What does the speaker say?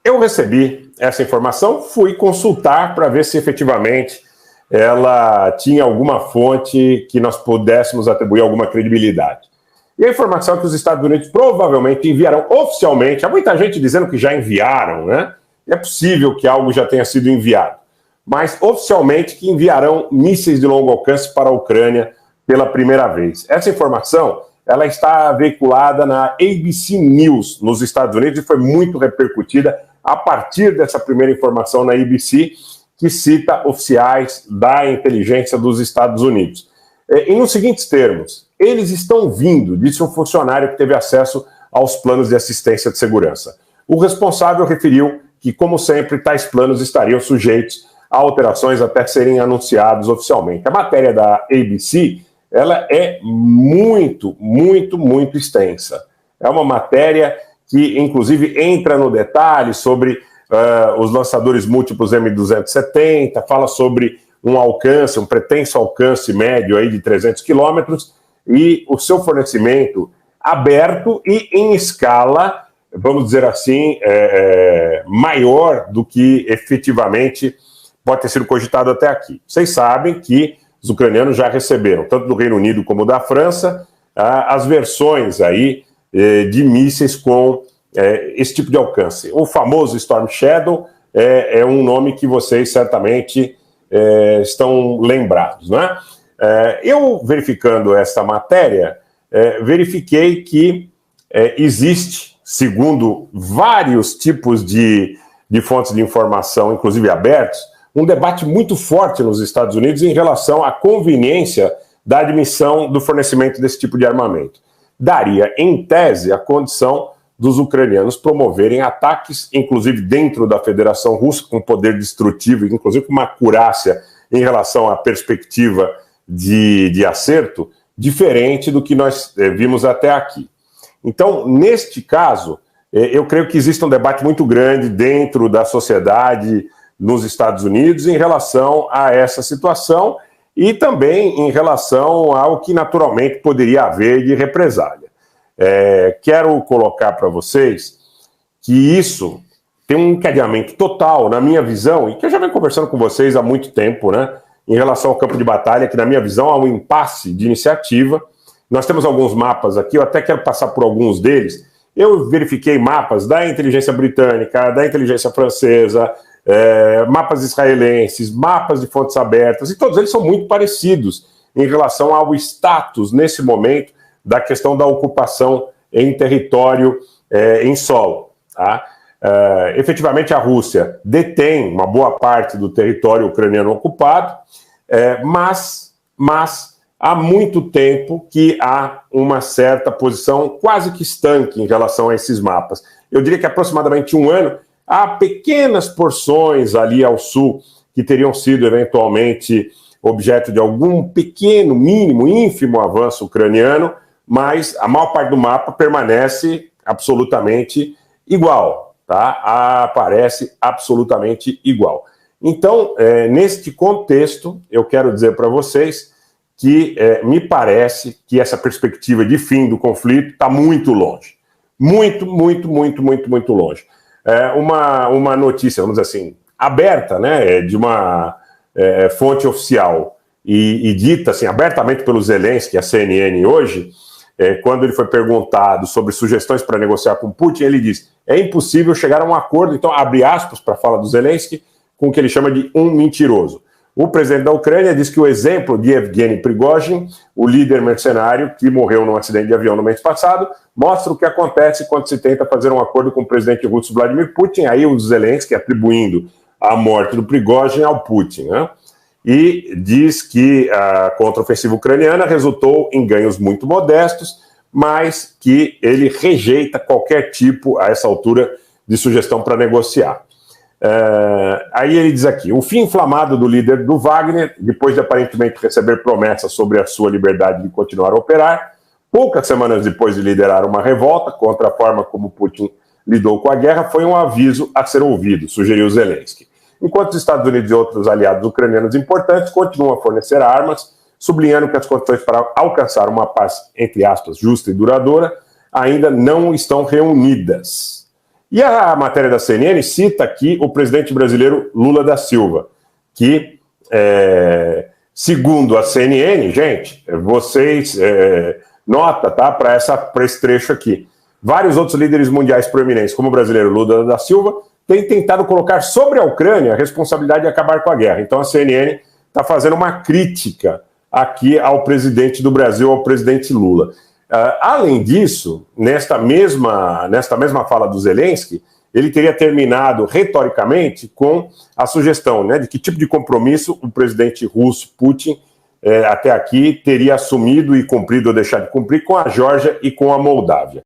Eu recebi essa informação, fui consultar para ver se efetivamente ela tinha alguma fonte que nós pudéssemos atribuir alguma credibilidade. E a informação é que os Estados Unidos provavelmente enviarão oficialmente, há muita gente dizendo que já enviaram, né? É possível que algo já tenha sido enviado, mas oficialmente que enviarão mísseis de longo alcance para a Ucrânia pela primeira vez. Essa informação, ela está veiculada na ABC News nos Estados Unidos e foi muito repercutida a partir dessa primeira informação na ABC, que cita oficiais da inteligência dos Estados Unidos. E nos seguintes termos, eles estão vindo, disse um funcionário que teve acesso aos planos de assistência de segurança. O responsável referiu que, como sempre, tais planos estariam sujeitos a alterações até serem anunciados oficialmente. A matéria da ABC, ela é muito extensa. É uma matéria que, inclusive, entra no detalhe sobre os lançadores múltiplos M270, fala sobre um alcance, um pretenso alcance médio aí de 300 quilômetros e o seu fornecimento aberto e em escala, vamos dizer assim, maior do que efetivamente pode ter sido cogitado até aqui. Vocês sabem que os ucranianos já receberam, tanto do Reino Unido como da França, as versões aí de mísseis com esse tipo de alcance. O famoso Storm Shadow é um nome que vocês certamente estão lembrados, né? Eu, verificando esta matéria, verifiquei que existe, segundo vários tipos de fontes de informação, inclusive abertos, um debate muito forte nos Estados Unidos em relação à conveniência da admissão do fornecimento desse tipo de armamento. Daria, em tese, a condição dos ucranianos promoverem ataques, inclusive dentro da Federação Russa, com poder destrutivo, inclusive com uma acurácia em relação à perspectiva de acerto, diferente do que nós vimos até aqui. Então, neste caso, eu creio que existe um debate muito grande dentro da sociedade nos Estados Unidos em relação a essa situação e também em relação ao que naturalmente poderia haver de represália. Quero colocar para vocês que isso tem um encadeamento total, na minha visão, e que eu já venho conversando com vocês há muito tempo, né, em relação ao campo de batalha, que na minha visão há um impasse de iniciativa. Nós temos alguns mapas aqui, eu até quero passar por alguns deles. Eu verifiquei mapas da inteligência britânica, da inteligência francesa, mapas israelenses, mapas de fontes abertas, e todos eles são muito parecidos em relação ao status, nesse momento, da questão da ocupação em território em solo. Tá? Efetivamente, a Rússia detém uma boa parte do território ucraniano ocupado, mas há muito tempo que há uma certa posição quase que estanque em relação a esses mapas. Eu diria que aproximadamente um ano, há pequenas porções ali ao sul que teriam sido eventualmente objeto de algum pequeno, mínimo, ínfimo avanço ucraniano, mas a maior parte do mapa permanece absolutamente igual, tá? Aparece absolutamente igual. Então, neste contexto, eu quero dizer para vocês que me parece que essa perspectiva de fim do conflito está muito longe. Muito longe. Uma notícia, vamos dizer assim, aberta, né, de uma fonte oficial e dita assim, abertamente pelo Zelensky, a CNN hoje, quando ele foi perguntado sobre sugestões para negociar com Putin, ele diz, é impossível chegar a um acordo, então abre aspas para a fala do Zelensky, com o que ele chama de um mentiroso. O presidente da Ucrânia diz que o exemplo de Evgeny Prigozhin, o líder mercenário que morreu num acidente de avião no mês passado, mostra o que acontece quando se tenta fazer um acordo com o presidente russo Vladimir Putin, aí o Zelensky atribuindo a morte do Prigozhin ao Putin, né? E diz que a contraofensiva ucraniana resultou em ganhos muito modestos, mas que ele rejeita qualquer tipo, a essa altura, de sugestão para negociar. Aí ele diz aqui, o fim inflamado do líder do Wagner, depois de aparentemente receber promessas sobre a sua liberdade de continuar a operar, poucas semanas depois de liderar uma revolta contra a forma como Putin lidou com a guerra, foi um aviso a ser ouvido, sugeriu Zelensky. Enquanto os Estados Unidos e outros aliados ucranianos importantes continuam a fornecer armas, sublinhando que as condições para alcançar uma paz, entre aspas, justa e duradoura, ainda não estão reunidas. E a matéria da CNN cita aqui o presidente brasileiro Lula da Silva, que, segundo a CNN, gente, vocês nota, tá, para esse trecho aqui. Vários outros líderes mundiais proeminentes, como o brasileiro Lula da Silva, têm tentado colocar sobre a Ucrânia a responsabilidade de acabar com a guerra. Então a CNN está fazendo uma crítica aqui ao presidente do Brasil, ao presidente Lula. Além disso, nesta mesma fala do Zelensky, ele teria terminado retoricamente com a sugestão, né, de que tipo de compromisso o presidente russo, Putin, até aqui teria assumido e cumprido ou deixado de cumprir com a Geórgia e com a Moldávia.